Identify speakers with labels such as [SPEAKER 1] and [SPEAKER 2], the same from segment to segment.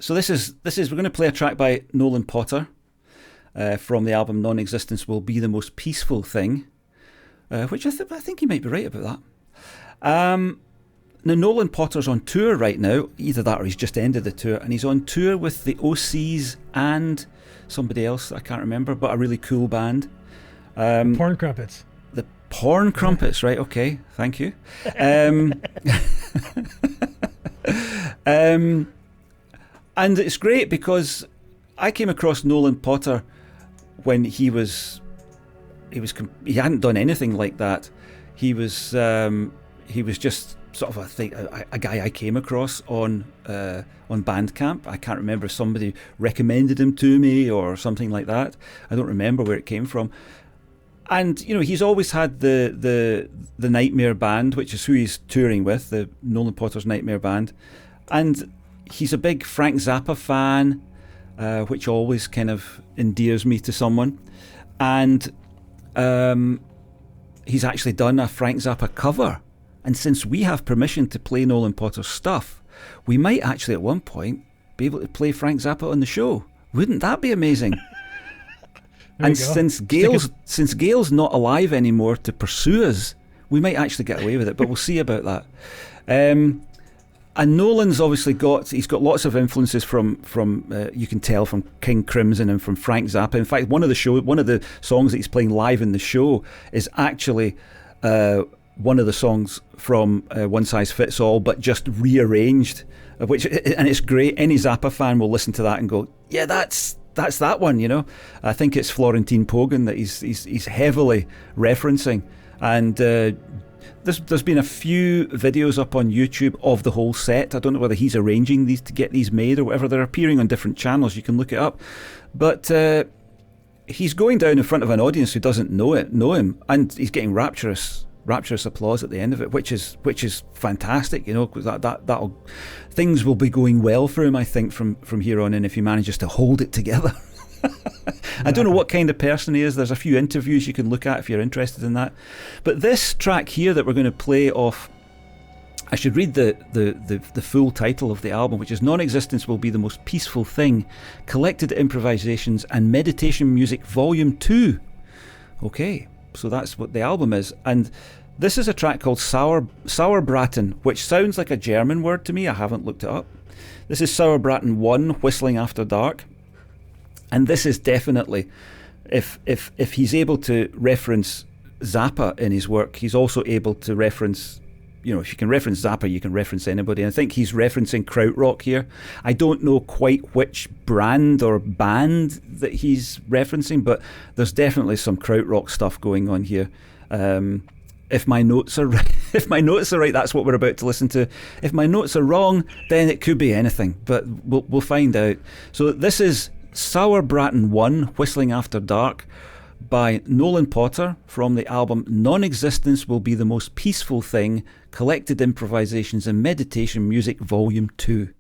[SPEAKER 1] So this is we're going to play a track by Nolan Potter from the album Non-Existence Will Be the Most Peaceful Thing, which I think he might be right about that. Now, Nolan Potter's on tour right now, either that or he's just ended the tour, and he's on tour with the OCs and somebody else, I can't remember, but a really cool band.
[SPEAKER 2] Porn Crumpets.
[SPEAKER 1] The Porn Crumpets, right, okay, thank you. And it's great because I came across Nolan Potter when he hadn't done anything like that. He was just sort of a guy I came across on Bandcamp. I can't remember if somebody recommended him to me or something like that. I don't remember where it came from. And he's always had the Nightmare Band, which is who he's touring with, the Nolan Potter's Nightmare Band, and he's a big Frank Zappa fan, which always kind of endears me to someone. And he's actually done a Frank Zappa cover. And since we have permission to play Nolan Potter's stuff, we might actually at one point be able to play Frank Zappa on the show. Wouldn't that be amazing? And since Gail's not alive anymore to pursue us, we might actually get away with it, but we'll see about that. And Nolan's obviously got lots of influences from you can tell, from King Crimson and from Frank Zappa. In fact, one of the songs that he's playing live in the show is actually one of the songs from One Size Fits All, but just rearranged, and it's great. Any Zappa fan will listen to that and go, yeah, that's that one. I think it's Florentine Pogan that he's heavily referencing, and there's been a few videos up on YouTube of the whole set. I don't know whether he's arranging these to get these made or whatever. They're appearing on different channels. You can look it up, but he's going down in front of an audience who doesn't know him, and he's getting rapturous applause at the end of it, which is fantastic, because that'll things will be going well for him, I think, from here on in, if he manages to hold it together. I don't know what kind of person he is. There's a few interviews you can look at if you're interested in that. But this track here that we're going to play off, I should read the full title of the album, which is Non-Existence Will Be the Most Peaceful Thing, Collected Improvisations and Meditation Music Volume 2. Okay, so that's what the album is. And this is a track called Saurbraten, which sounds like a German word to me. I haven't looked it up. This is Saurbraten 1, Whistling After Dark. And this is definitely, if he's able to reference Zappa in his work, he's also able to reference, if you can reference Zappa, you can reference anybody. And I think he's referencing krautrock here. I don't know quite which brand or band that he's referencing, but there's definitely some krautrock stuff going on here. If my notes are right, that's what we're about to listen to. If my notes are wrong, then it could be anything, but we'll find out. So this is Saurbraten 1, Whistling After Dark, by Nolan Potter from the album Non-Existence Will Be the Most Peaceful Thing, Collected Improvisations and Meditation Music Volume 2.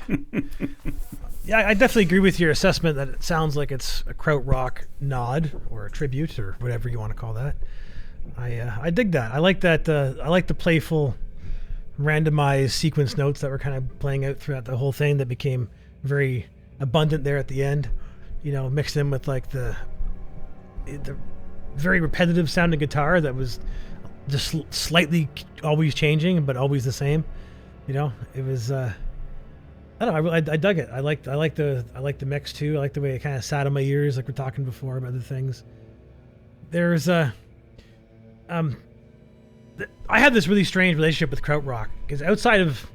[SPEAKER 2] Right. Yeah, I definitely agree with your assessment that it sounds like it's a krautrock nod or a tribute or whatever you want to call that. I dig that. I like that. I like the playful, randomized sequence notes that were kind of playing out throughout the whole thing that became very abundant there at the end. You know, mixed in with like the very repetitive sounding guitar that was just slightly always changing but always the same. You know, it was I don't know, I dug it. I like the mix too. I like the way it kind of sat on my ears, like we're talking before about other things. There's I had this really strange relationship with krautrock because outside of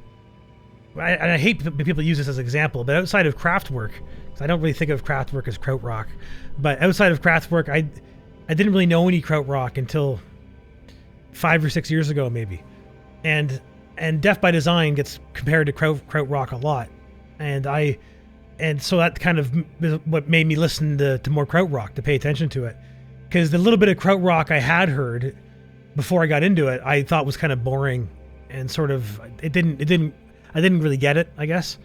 [SPEAKER 2] and I hate people use this as an example, but outside of Kraftwerk, because I don't really think of Kraftwerk as krautrock, but outside of Kraftwerk, I didn't really know any krautrock until 5 or 6 years ago, maybe. And Death by Design gets compared to krautrock a lot, and so that kind of what made me listen to more krautrock, to pay attention to it, because the little bit of krautrock I had heard before I got into it, I thought was kind of boring and sort of I didn't really get it, I guess.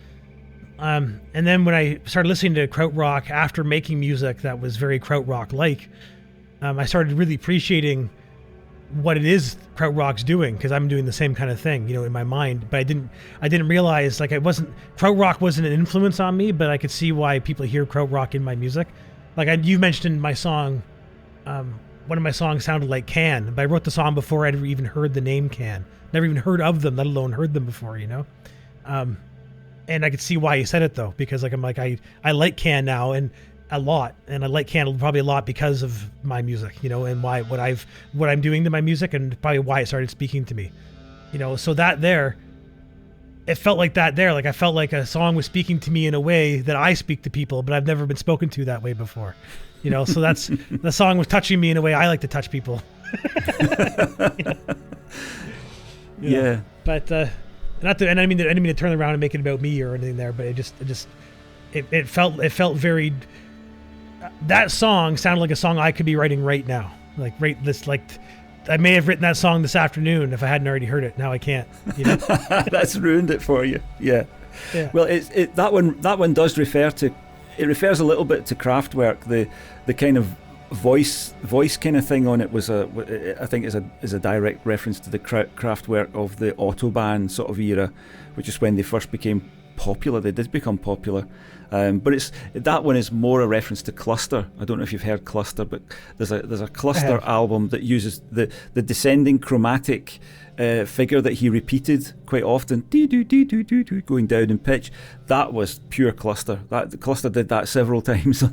[SPEAKER 2] And then when I started listening to krautrock after making music that was very krautrock-like, I started really appreciating what it is krautrock's doing, because I'm doing the same kind of thing, you know, in my mind. But I didn't realize, like, krautrock wasn't an influence on me, but I could see why people hear krautrock in my music. Like you mentioned my song, one of my songs sounded like Can, but I wrote the song before I'd even heard the name Can. Never even heard of them, let alone heard them before, you know? And I could see why he said it though, because I like Can now and a lot, and I like Can probably a lot because of my music, you know, and what I'm doing to my music, and probably why it started speaking to me, you know. So it felt like like I felt like a song was speaking to me in a way that I speak to people, but I've never been spoken to that way before, you know. So that's the song was touching me in a way I like to touch people.
[SPEAKER 1] Yeah.
[SPEAKER 2] But I didn't mean to turn around and make it about me or anything there, but it felt very. That song sounded like a song I could be writing right now. I may have written that song this afternoon if I hadn't already heard it. Now I can't. You know?
[SPEAKER 1] That's ruined it for you. Yeah. Well, that one does refers a little bit to Kraftwerk. The kind of voice kind of thing on it I think is a direct reference to the Kraftwerk of the Autobahn sort of era, which is when they first became popular. They did become popular, but that one is more a reference to Cluster. I don't know if you've heard Cluster, but there's a Cluster album that uses the descending chromatic figure that he repeated quite often, going down in pitch. That was pure Cluster. The Cluster did that several times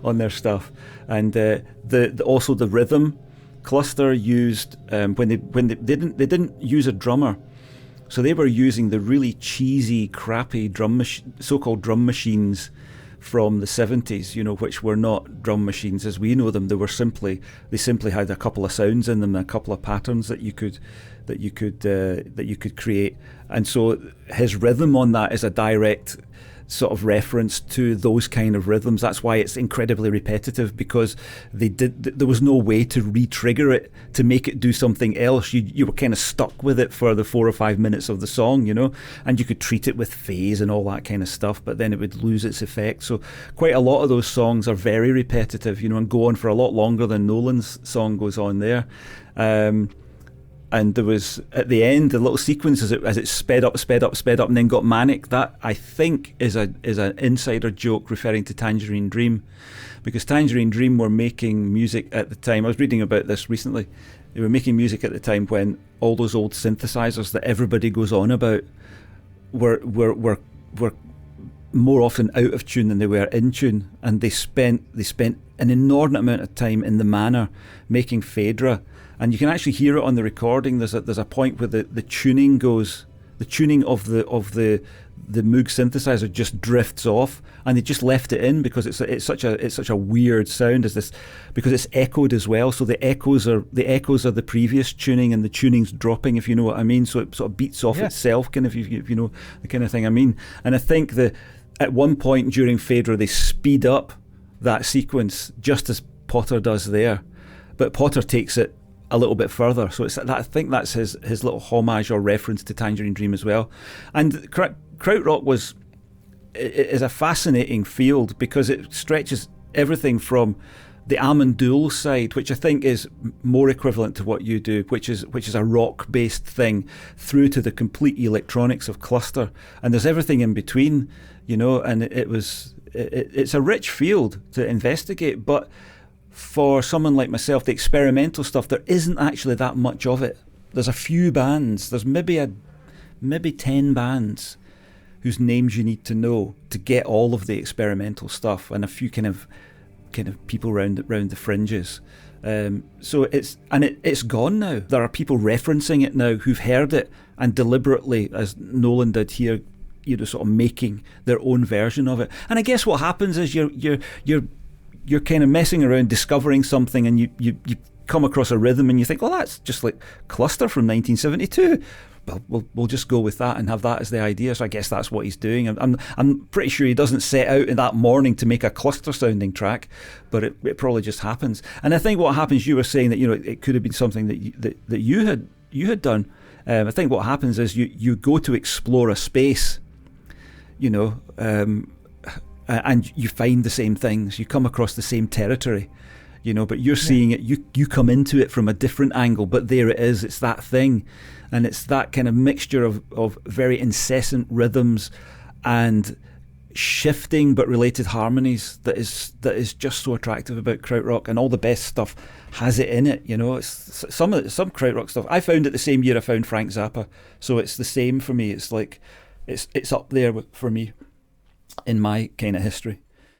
[SPEAKER 1] on their stuff, and also the rhythm. Cluster used when they didn't use a drummer. So they were using the really cheesy, crappy so-called drum machines from the 70s, you know, which were not drum machines as we know them. They simply had a couple of sounds in them, a couple of patterns that you could create. And so his rhythm on that is a direct sort of reference to those kind of rhythms. That's why it's incredibly repetitive, because there was no way to re-trigger it to make it do something else. You were kind of stuck with it for the 4 or 5 minutes of the song, you know, and you could treat it with phase and all that kind of stuff, but then it would lose its effect. So quite a lot of those songs are very repetitive, you know, and go on for a lot longer than Nolan's song goes on there. And there was, at the end, the little sequence as it sped up, and then got manic. That, I think, is an insider joke referring to Tangerine Dream, because Tangerine Dream were making music at the time. I was reading about this recently. They were making music at the time when all those old synthesizers that everybody goes on about were more often out of tune than they were in tune, and they spent an inordinate amount of time in the Manor making Phaedra. And you can actually hear it on the recording. There's a point where the tuning of the Moog synthesizer just drifts off, and they just left it in because it's such a weird sound as this, because it's echoed as well. So the echoes are the previous tuning, and the tuning's dropping, if you know what I mean. So it sort of beats off itself, kind of, if you know the kind of thing I mean. And I think at one point during Phaedra they speed up that sequence just as Potter does there, but Potter takes it a little bit further. So I think that's his little homage or reference to Tangerine Dream as well. And krautrock was it is a fascinating field because it stretches everything from the Amon Dual side, which I think is more equivalent to what you do, which is a rock-based thing, through to the complete electronics of cluster, and there's everything in between, and it's a rich field to investigate. But for someone like myself, the experimental stuff, there isn't actually that much of it. There's a few bands. There's maybe 10 bands whose names you need to know to get all of the experimental stuff, and a few kind of people round the fringes. So it's gone now. There are people referencing it now who've heard it and deliberately, as Nolan did here, sort of making their own version of it. And I guess what happens is you're kind of messing around, discovering something, and you come across a rhythm and you think, well, that's just like Cluster from 1972. Well, we'll just go with that and have that as the idea. So I guess that's what he's doing. I'm pretty sure he doesn't set out in that morning to make a Cluster sounding track, but it probably just happens. And I think what happens, you were saying that it could have been something that you had done. I think what happens is you go to explore a space, and you find the same things. You come across the same territory. But you're seeing it, you come into it from a different angle, but there it is, it's that thing. And it's that kind of mixture of very incessant rhythms and shifting but related harmonies that is just so attractive about krautrock, and all the best stuff has it in it. It's some krautrock stuff. I found it the same year I found Frank Zappa, so it's the same for me. It's like it's up there for me in my kind of history.